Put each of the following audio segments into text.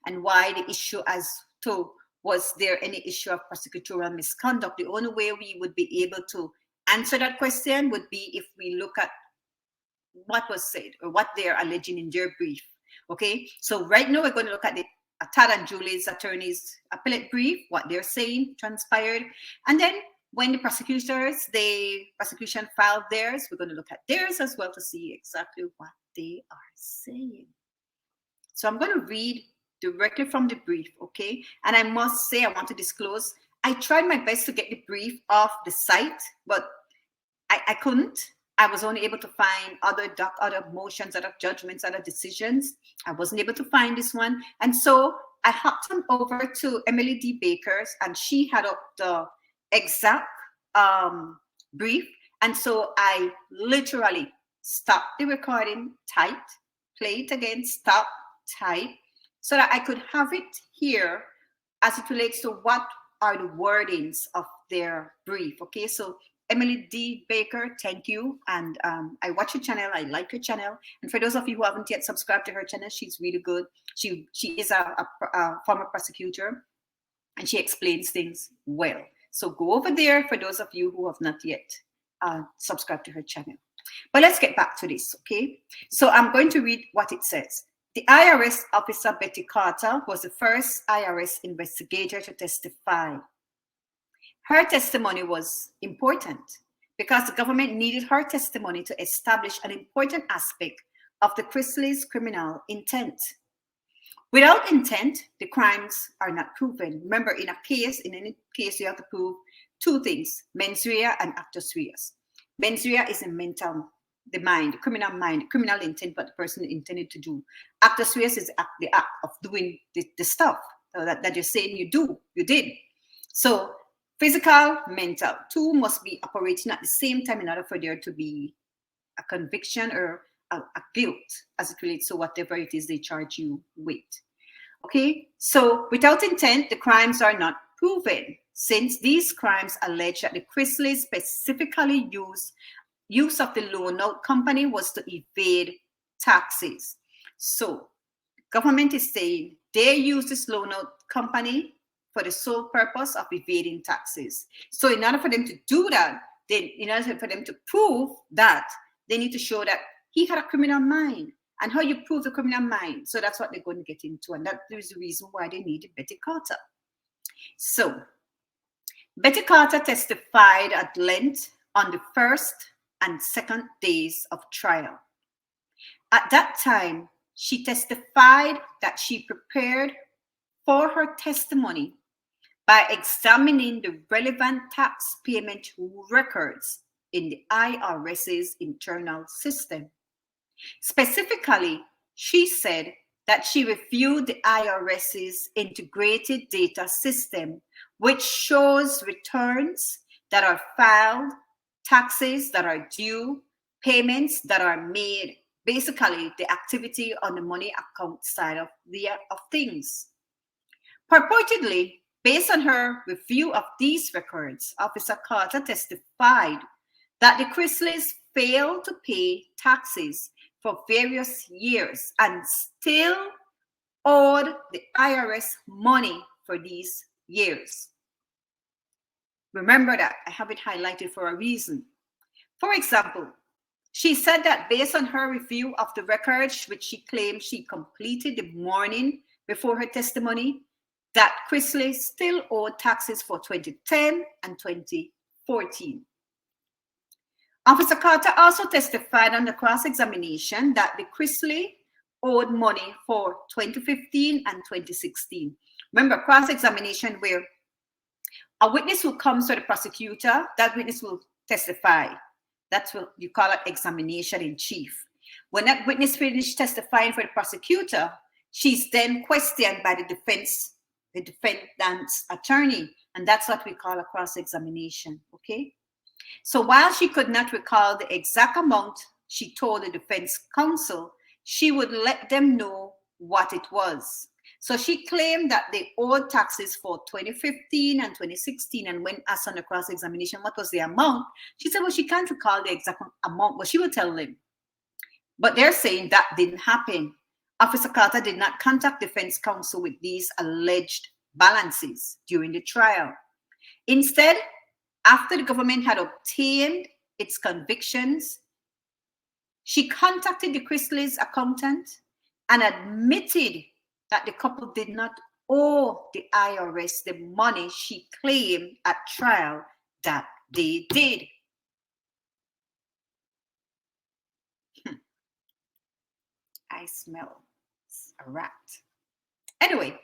and why the issue as to was there any issue of prosecutorial misconduct. The only way we would be able to answer that question would be if we look at what was said or what they're alleging in their brief. Okay, so right now we're going to look at the Todd and Julie's attorney's appellate brief, what they're saying transpired, and then when the prosecution filed theirs, we're going to look at theirs as well to see exactly what they are saying. So I'm going to read directly from the brief, okay? And I must say, I want to disclose, I tried my best to get the brief off the site, but I couldn't. I was only able to find other motions, other judgments, other decisions. I wasn't able to find this one. And so I hopped on over to Emily D. Baker's, and she had up the exact brief. And so I literally stopped the recording, typed, play it again, stop, type, so that I could have it here as it relates to what are the wordings of their brief. Okay, so Emily D. Baker, thank you. And I watch your channel. I like your channel. And for those of you who haven't yet subscribed to her channel, she's really good. She is a former prosecutor, and she explains things well. So go over there for those of you who have not yet subscribed to her channel. But let's get back to this, okay? So I'm going to read what it says. The IRS officer, Betty Carter, was the first IRS investigator to testify. Her testimony was important because the government needed her testimony to establish an important aspect of the Chrisley's criminal intent. Without intent, the crimes are not proven. Remember, in any case, you have to prove two things: mens rea and actus reus. Mens rea is the mind, the criminal intent, what the person intended to do. Actus reus is the act of doing the stuff that you're saying you did. So physical, mental, two must be operating at the same time in order for there to be a conviction or a guilt as it relates to whatever it is they charge you with. Okay, so without intent, the crimes are not proven, since these crimes allege that the Chrisley's specifically use of the loan note company was to evade taxes. So government is saying they use this loan note company for the sole purpose of evading taxes. So in order for them to do that, in order for them to prove that, they need to show that he had a criminal mind. And how you prove the criminal mind. So that's what they're going to get into. And that is the reason why they needed Betty Carter. So Betty Carter testified at length on the first and second days of trial. At that time, she testified that she prepared for her testimony by examining the relevant tax payment records in the IRS's internal system. Specifically, she said that she reviewed the IRS's integrated data system, which shows returns that are filed, taxes that are due, payments that are made, basically the activity on the money account side of things. Purportedly, based on her review of these records, Officer Carter testified that the Chrisley's failed to pay taxes for various years and still owed the IRS money for these years. Remember that, I have it highlighted for a reason. For example, she said that based on her review of the records, which she claimed she completed the morning before her testimony, that Chrisley still owed taxes for 2010 and 2014. Officer Carter also testified on the cross-examination that the Chrisley owed money for 2015 and 2016. Remember, cross-examination where a witness who comes to the prosecutor, that witness will testify. That's what you call it, examination in chief. When that witness finished testifying for the prosecutor, she's then questioned by the defendant's attorney, and that's what we call a cross-examination, okay? So while she could not recall the exact amount she told the defense counsel, she would let them know what it was. So she claimed that they owed taxes for 2015 and 2016, and when asked on the cross-examination what was the amount, she said, well, she can't recall the exact amount, but she will tell them. But they're saying that didn't happen. Officer Carter did not contact defense counsel with these alleged balances during the trial. Instead, after the government had obtained its convictions, she contacted the Chrisley's accountant and admitted that the couple did not owe the IRS the money she claimed at trial that they did. I smell a rat. Anyway,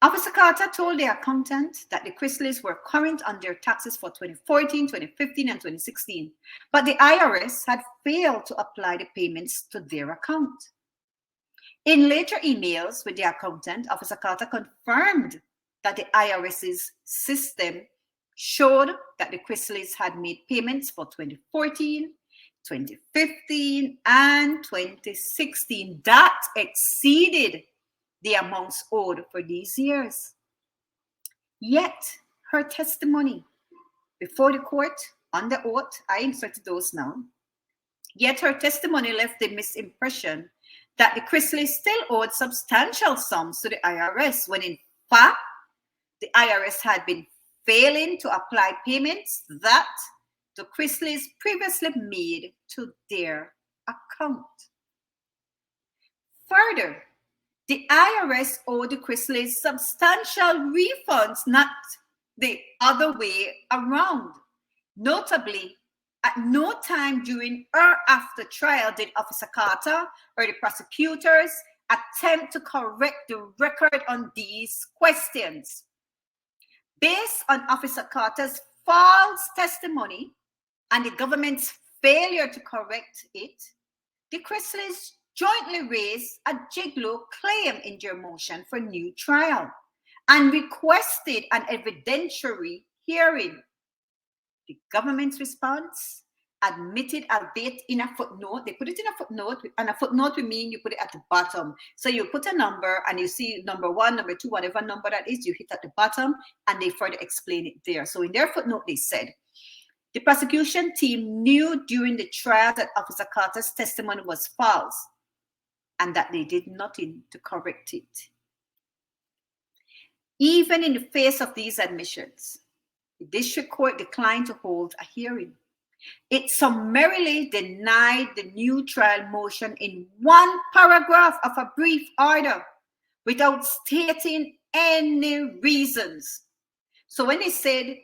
Officer Carter told the accountant that the Chrisley's were current on their taxes for 2014, 2015, and 2016, but the IRS had failed to apply the payments to their account. In later emails with the accountant, Officer Carter confirmed that the IRS's system showed that the Chrisley's had made payments for 2014, 2015, and 2016 that exceeded the amounts owed for these years. Yet, her testimony before the court on the oath, I inserted those now, yet her testimony left the misimpression that the Chrisley's still owed substantial sums to the IRS, when in fact, the IRS had been failing to apply payments that the Chrisley's previously made to their account. Further, the IRS owed the Chrisley's substantial refunds, not the other way around. Notably, at no time during or after trial did Officer Carter or the prosecutors attempt to correct the record on these questions. Based on Officer Carter's false testimony and the government's failure to correct it, the Chrisley's jointly raised a gigolo claim in their motion for new trial and requested an evidentiary hearing. The government's response, admitted, albeit in a footnote. They put it in a footnote, and a footnote would mean you put it at the bottom. So you put a number and you see number 1, number 2, whatever number that is, you hit at the bottom, and they further explain it there. So in their footnote, they said, the prosecution team knew during the trial that Officer Carter's testimony was false and that they did nothing to correct it. Even in the face of these admissions, the district court declined to hold a hearing. It summarily denied the new trial motion in one paragraph of a brief order without stating any reasons. So when they said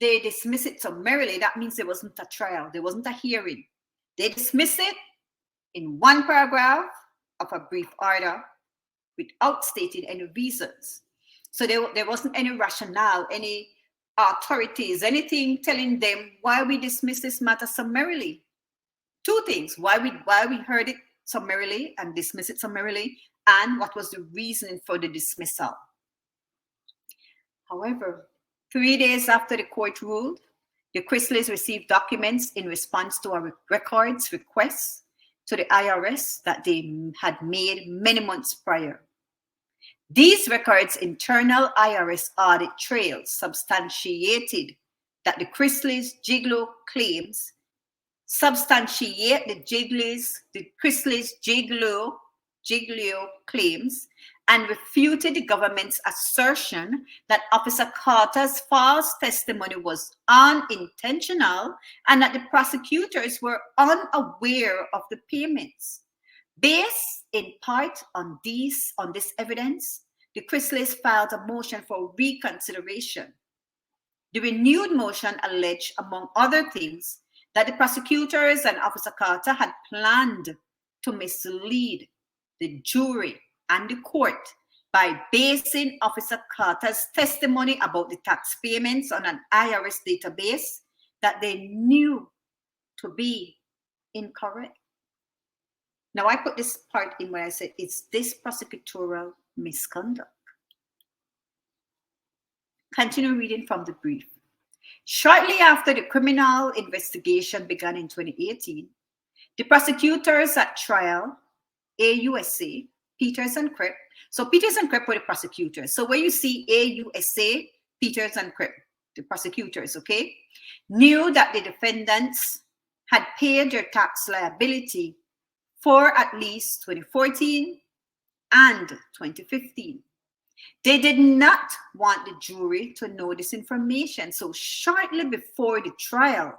they dismiss it summarily, that means there wasn't a trial, there wasn't a hearing. They dismiss it in one paragraph of a brief order without stating any reasons. So there wasn't any rationale, any authorities, anything telling them why we dismiss this matter summarily. Two things: why we heard it summarily and dismiss it summarily, and what was the reason for the dismissal. However, 3 days after the court ruled, the Chrisley's received documents in response to a records request to the IRS that they had made many months prior. These records' internal IRS audit trails substantiated that the Chrisley's gigolo claims substantiate the Chrisley's gigolo claims and refuted the government's assertion that Officer Carter's false testimony was unintentional and that the prosecutors were unaware of the payments. Based in part on this evidence, the Chrisley's filed a motion for reconsideration. The renewed motion alleged, among other things, that the prosecutors and Officer Carter had planned to mislead the jury and the court by basing Officer Carter's testimony about the tax payments on an IRS database that they knew to be incorrect. Now, I put this part in where I said it's this prosecutorial misconduct. Continue reading from the brief. Shortly after the criminal investigation began in 2018, the prosecutors at trial, AUSA, Peters and Krepp. So Peters and Krepp were the prosecutors. So where you see AUSA, Peters and Krepp, the prosecutors, okay, knew that the defendants had paid their tax liability for at least 2014, and 2015. They did not want the jury to know this information. So shortly before the trial,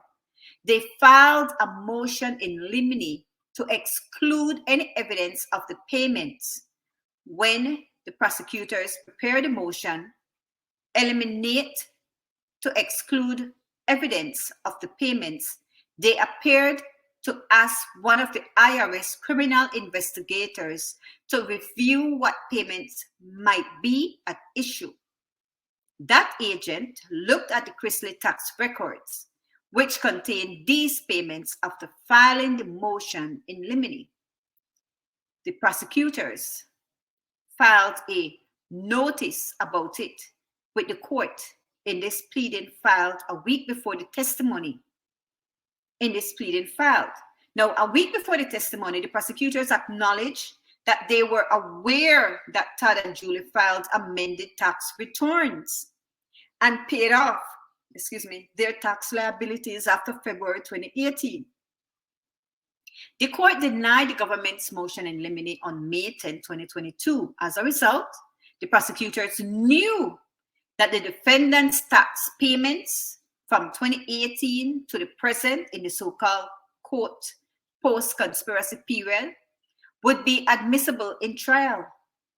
they filed a motion in limine to exclude any evidence of the payments. When the prosecutors prepared the motion, eliminate to exclude evidence of the payments, they appeared to ask one of the IRS criminal investigators to review what payments might be at issue. That agent looked at the Chrisley tax records, which contained these payments after filing the motion in limine. The prosecutors filed a notice about it with the court in this pleading filed a week before the testimony. In this pleading filed. Now, a week before the testimony, the prosecutors acknowledged that they were aware that Todd and Julie filed amended tax returns and paid off, their tax liabilities after February 2018. The court denied the government's motion in limine on May 10, 2022. As a result, the prosecutors knew that the defendant's tax payments from 2018 to the present in the so-called court post-conspiracy period would be admissible in trial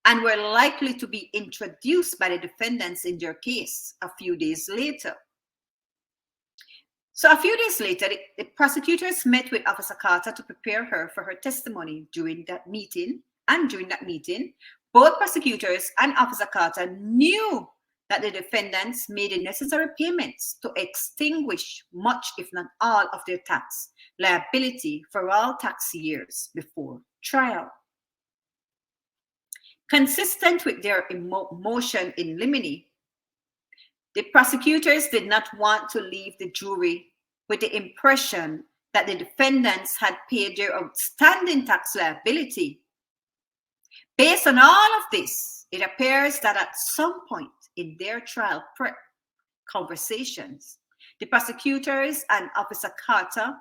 and were likely to be introduced by the defendants in their case a few days later. So a few days later, the prosecutors met with Officer Carter to prepare her for her testimony. During that meeting, both prosecutors and Officer Carter knew that the defendants made the necessary payments to extinguish much, if not all, of their tax liability for all tax years before trial. Consistent with their motion in limine, the prosecutors did not want to leave the jury with the impression that the defendants had paid their outstanding tax liability. Based on all of this, it appears that at some point in their trial prep conversations, the prosecutors and Officer Carter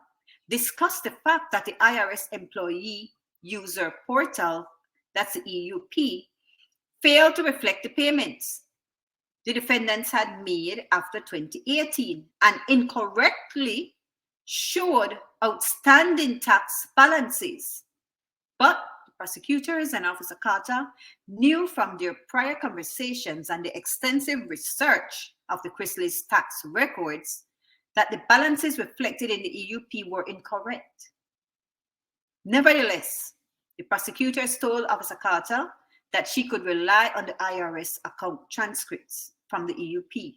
discussed the fact that the IRS employee user portal, that's the EUP, failed to reflect the payments the defendants had made after 2018 and incorrectly showed outstanding tax balances. But prosecutors and Officer Carter knew from their prior conversations and the extensive research of the Chrisley's tax records that the balances reflected in the EUP were incorrect. Nevertheless, the prosecutors told Officer Carter that she could rely on the IRS account transcripts from the EUP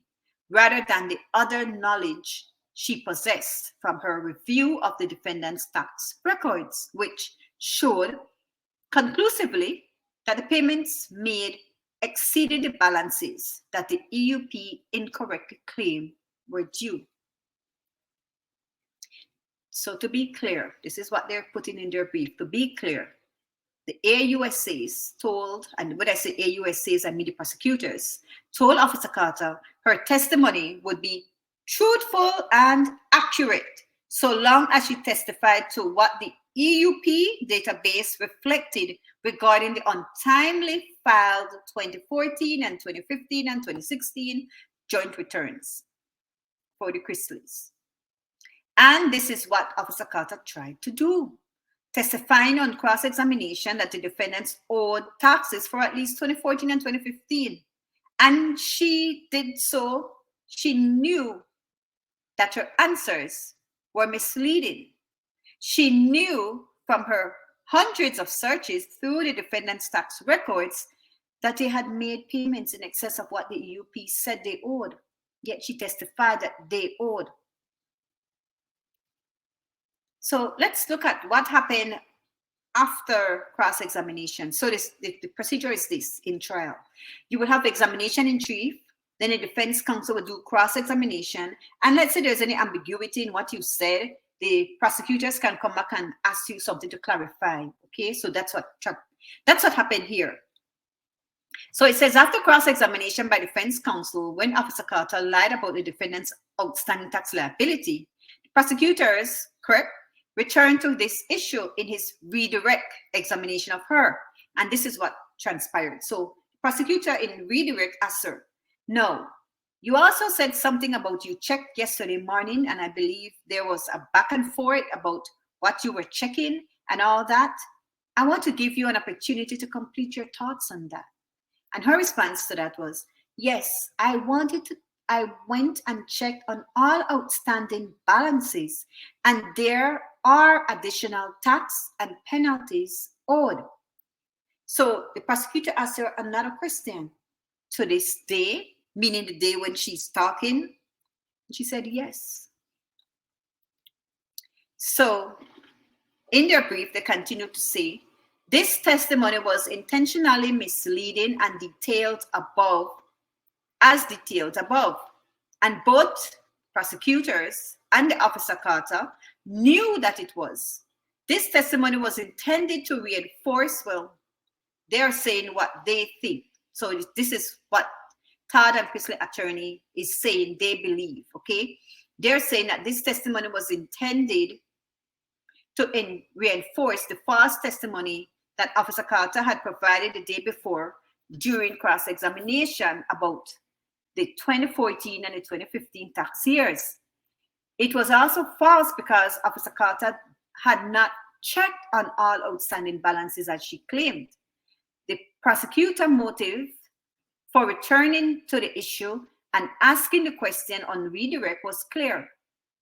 rather than the other knowledge she possessed from her review of the defendant's tax records, which showed conclusively that the payments made exceeded the balances that the EUP incorrectly claimed were due. So to be clear, this is what they're putting in their brief. To be clear, the AUSAs told, and when I say AUSAs, I mean the prosecutors, told Officer Carter her testimony would be truthful and accurate so long as she testified to what the EUP database reflected regarding the untimely filed 2014 and 2015 and 2016 joint returns for the Chrisley's. And this is what Officer Carter tried to do, testifying on cross-examination that the defendants owed taxes for at least 2014 and 2015. And she did so. She knew that her answers were misleading. She knew from her hundreds of searches through the defendant's tax records that they had made payments in excess of what the EUP said they owed, yet she testified that they owed. So let's look at what happened after cross-examination. So the procedure is this in trial. You will have examination in chief, then the defense counsel will do cross-examination, and let's say there's any ambiguity in what you said, the prosecutors can come back and ask you something to clarify. Okay, so that's what happened here. So it says, after cross-examination by defense counsel, when Officer Carter lied about the defendant's outstanding tax liability, the prosecutors, returned to this issue in his redirect examination of her. And this is what transpired. So prosecutor in redirect asked her, no, you also said something about you checked yesterday morning, and I believe there was a back and forth about what you were checking and all that. I want to give you an opportunity to complete your thoughts on that. And her response to that was, yes, I went and checked on all outstanding balances, and there are additional tax and penalties owed. So the prosecutor asked her another question. To this day, meaning the day when she's talking, she said yes. So in their brief, they continue to say, this testimony was intentionally misleading and detailed above, as detailed above. And both prosecutors and the Officer Carter knew that it was. This testimony was intended to reinforce, well, they're saying what they think. So this is what Todd and Chrisley attorney is saying they believe, okay? They're saying that this testimony was intended to reinforce the false testimony that Officer Carter had provided the day before during cross-examination about the 2014 and the 2015 tax years. It was also false because Officer Carter had not checked on all outstanding balances as she claimed. The prosecutor motive for returning to the issue and asking the question on redirect was clear.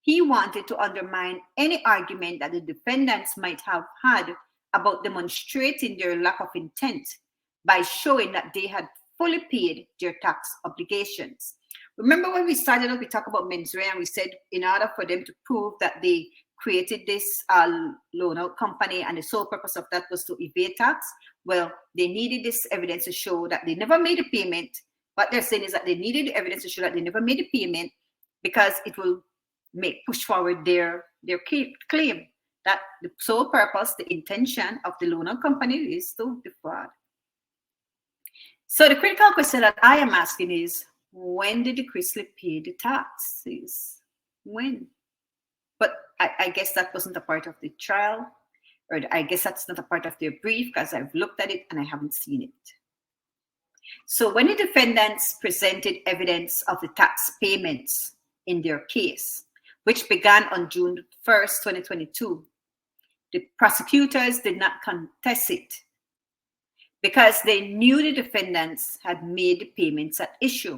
He wanted to undermine any argument that the defendants might have had about demonstrating their lack of intent by showing that they had fully paid their tax obligations. Remember when we started out, we talked about mens rea, and we said in order for them to prove that they created this loan out company and the sole purpose of that was to evade tax, well, they needed this evidence to show that they never made a payment. What they're saying is that they needed the evidence to show that they never made a payment because it will push forward their claim that the sole purpose, the intention of the loan out company is to defraud. So the critical question that I am asking is, when did the Chrisley pay the taxes? When? But I guess that wasn't a part of the trial, or I guess that's not a part of their brief because I've looked at it and I haven't seen it. So when the defendants presented evidence of the tax payments in their case, which began on June 1st, 2022, the prosecutors did not contest it because they knew the defendants had made the payments at issue.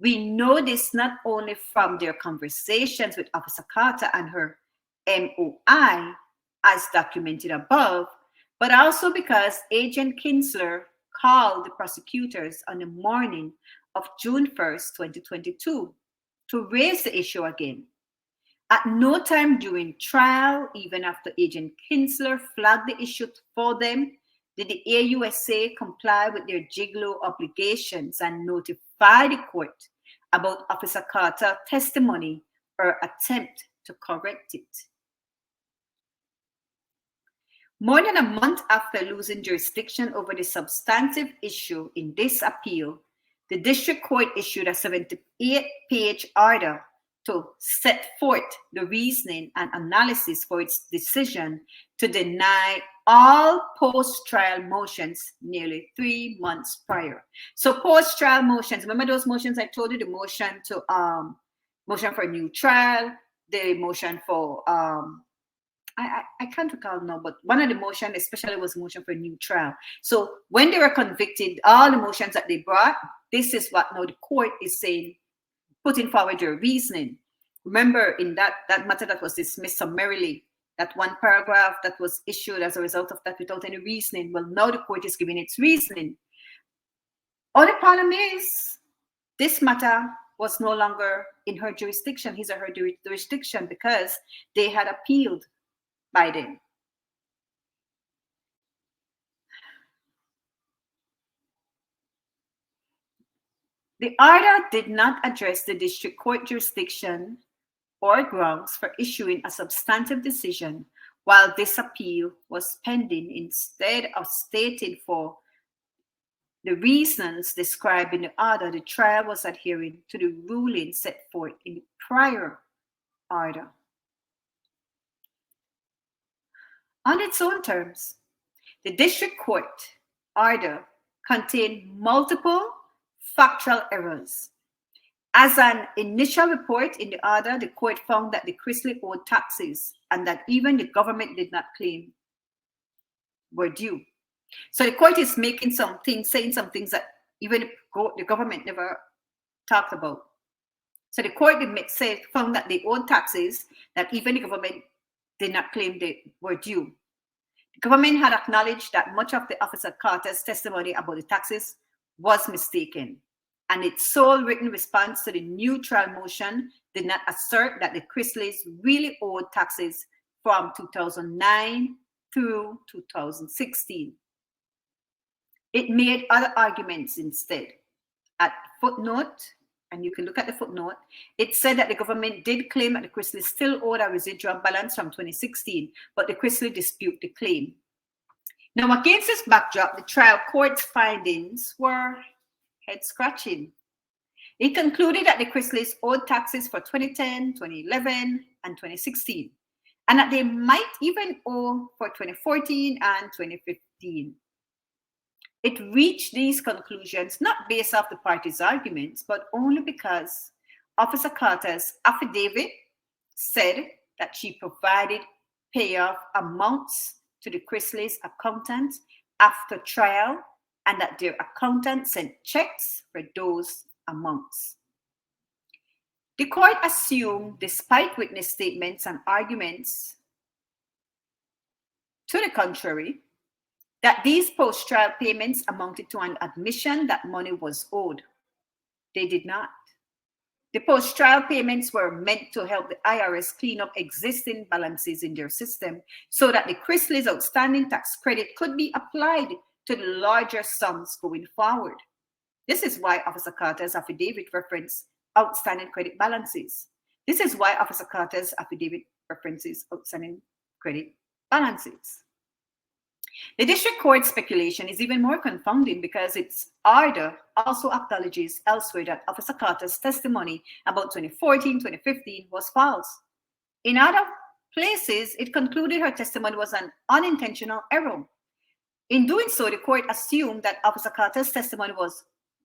We know this not only from their conversations with Officer Carter and her MOI, as documented above, but also because Agent Kinsler called the prosecutors on the morning of June 1st, 2022, to raise the issue again. At no time during trial, even after Agent Kinsler flagged the issue for them, did the AUSA comply with their JIGLO obligations and notify the court about Officer Carter's testimony or attempt to correct it. More than a month after losing jurisdiction over the substantive issue in this appeal, the district court issued a 78-page order to set forth the reasoning and analysis for its decision to deny all post-trial motions nearly 3 months prior. So post-trial motions, remember those motions I told you, the motion to motion for a new trial, the motion for I can't recall now, but one of the motions especially was motion for a new trial. So when they were convicted, all the motions that they brought, this is what now the court is saying, putting forward your reasoning. Remember in that matter that was dismissed summarily, that one paragraph that was issued as a result of that without any reasoning. Well, now the court is giving its reasoning. Only problem is, this matter was no longer in her jurisdiction, his or her jurisdiction, because they had appealed by then. The order did not address the district court jurisdiction or grounds for issuing a substantive decision while this appeal was pending. Instead of stating for the reasons described in the order, the trial was adhering to the ruling set forth in the prior order. On its own terms, the district court order contained multiple factual errors. As an initial report in the order, the court found that the Chrisley owed taxes and that even the government did not claim were due. So the court is making some things, saying some things that even the government never talked about. So the court found that they owed taxes that even the government did not claim they were due. The government had acknowledged that much of the Officer Carter's testimony about the taxes was mistaken, and its sole written response to the new trial motion did not assert that the Chrisley's really owed taxes from 2009 through 2016. It made other arguments instead. At footnote, and you can look at the footnote, it said that the government did claim that the Chrisley still owed a residual balance from 2016, but the Chrisley dispute the claim. Now, against this backdrop, the trial court's findings were head-scratching. It concluded that the Chrisleys owed taxes for 2010, 2011, and 2016, and that they might even owe for 2014 and 2015. It reached these conclusions not based off the parties' arguments, but only because Officer Carter's affidavit said that she provided payoff amounts to the Chrisley's accountant after trial, and that their accountant sent checks for those amounts. The court assumed, despite witness statements and arguments to the contrary, that these post-trial payments amounted to an admission that money was owed. They did not. The post-trial payments were meant to help the IRS clean up existing balances in their system so that the Chrisley's outstanding tax credit could be applied to the larger sums going forward. This is why Officer Carter's affidavit referenced outstanding credit balances. This is why Officer Carter's affidavit references outstanding credit balances. The district court's speculation is even more confounding because its order also acknowledges elsewhere that Officer Carter's testimony about 2014-2015 was false. In other places, it concluded her testimony was an unintentional error. In doing so, the court assumed that Officer Carter's testimony was,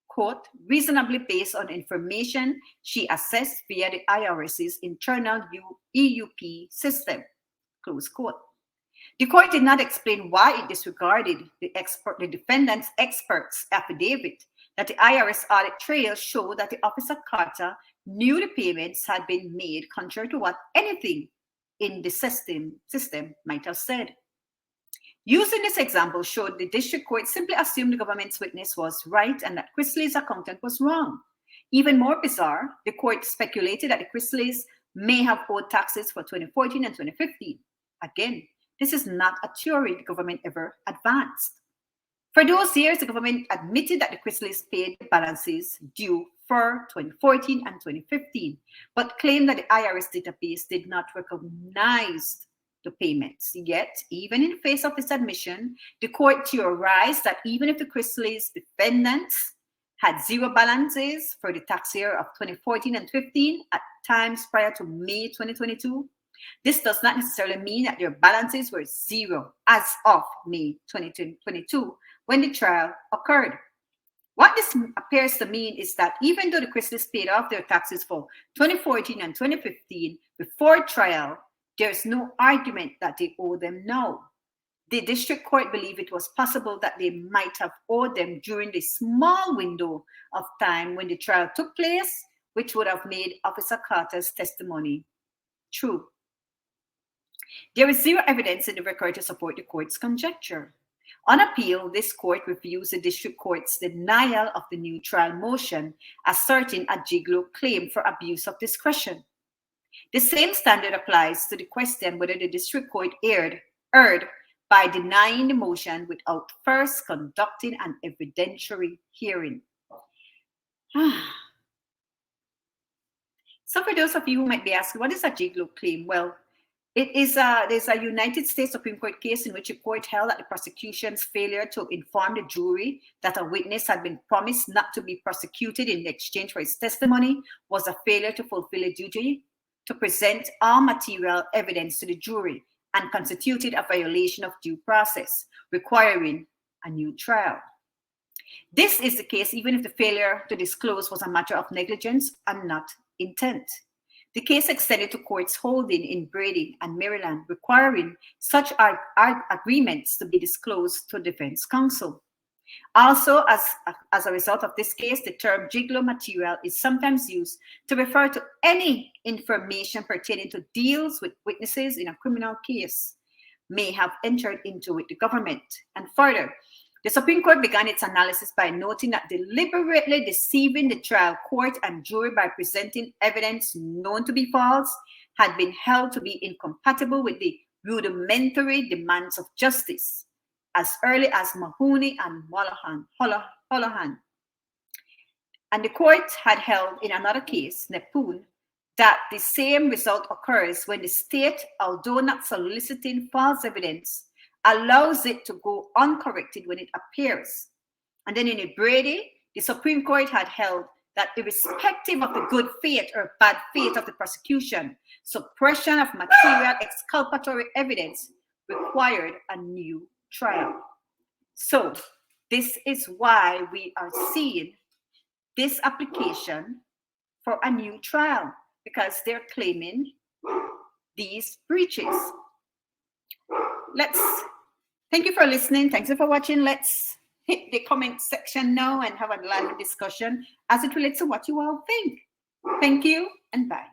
quote, reasonably based on information she assessed via the IRS's internal EUP system, close quote. The court did not explain why it disregarded the defendant's expert's affidavit that the IRS audit trail showed that the Officer Carter knew the payments had been made contrary to what anything in the system might have said. Using this example showed the district court simply assumed the government's witness was right and that Chrisley's accountant was wrong. Even more bizarre, the court speculated that the Chrisley's may have owed taxes for 2014 and 2015. Again, this is not a theory the government ever advanced. For those years, the government admitted that the Chrisley's paid balances due for 2014 and 2015, but claimed that the IRS database did not recognize the payments. Yet, even in face of this admission, the court theorized that even if the Chrisley's defendants had zero balances for the tax year of 2014 and 15 at times prior to May 2022, this does not necessarily mean that their balances were zero as of May 2022 when the trial occurred. What this appears to mean is that even though the Chrisley's paid off their taxes for 2014 and 2015 before trial, there's no argument that they owe them now. The district court believed it was possible that they might have owed them during the small window of time when the trial took place, which would have made Officer Carter's testimony true. There is zero evidence in the record to support the court's conjecture. On appeal, this court reviews the district court's denial of the new trial motion, asserting a Gigolo claim for abuse of discretion. The same standard applies to the question whether the district court erred by denying the motion without first conducting an evidentiary hearing. So for those of you who might be asking, what is a Gigolo claim? Well, there's a United States Supreme Court case in which a court held that the prosecution's failure to inform the jury that a witness had been promised not to be prosecuted in exchange for his testimony was a failure to fulfill a duty to present all material evidence to the jury and constituted a violation of due process, requiring a new trial. This is the case even if the failure to disclose was a matter of negligence and not intent. The case extended to courts holding in Brady and Maryland, requiring such agreements to be disclosed to defense counsel. Also, as a result of this case, the term gigolo material is sometimes used to refer to any information pertaining to deals with witnesses in a criminal case may have entered into with the government. And further, the Supreme Court began its analysis by noting that deliberately deceiving the trial court and jury by presenting evidence known to be false had been held to be incompatible with the rudimentary demands of justice as early as Mahoney and Holohan. And the court had held in another case, Neptune, that the same result occurs when the state, although not soliciting false evidence, allows it to go uncorrected when it appears. And then in Brady, the Supreme Court had held that irrespective of the good faith or bad faith of the prosecution, suppression of material exculpatory evidence required a new trial. So this is why we are seeing this application for a new trial, because they're claiming these breaches. Thank you for listening. Thanks for watching. Let's hit the comment section now and have a live discussion as it relates to what you all think. Thank you and bye.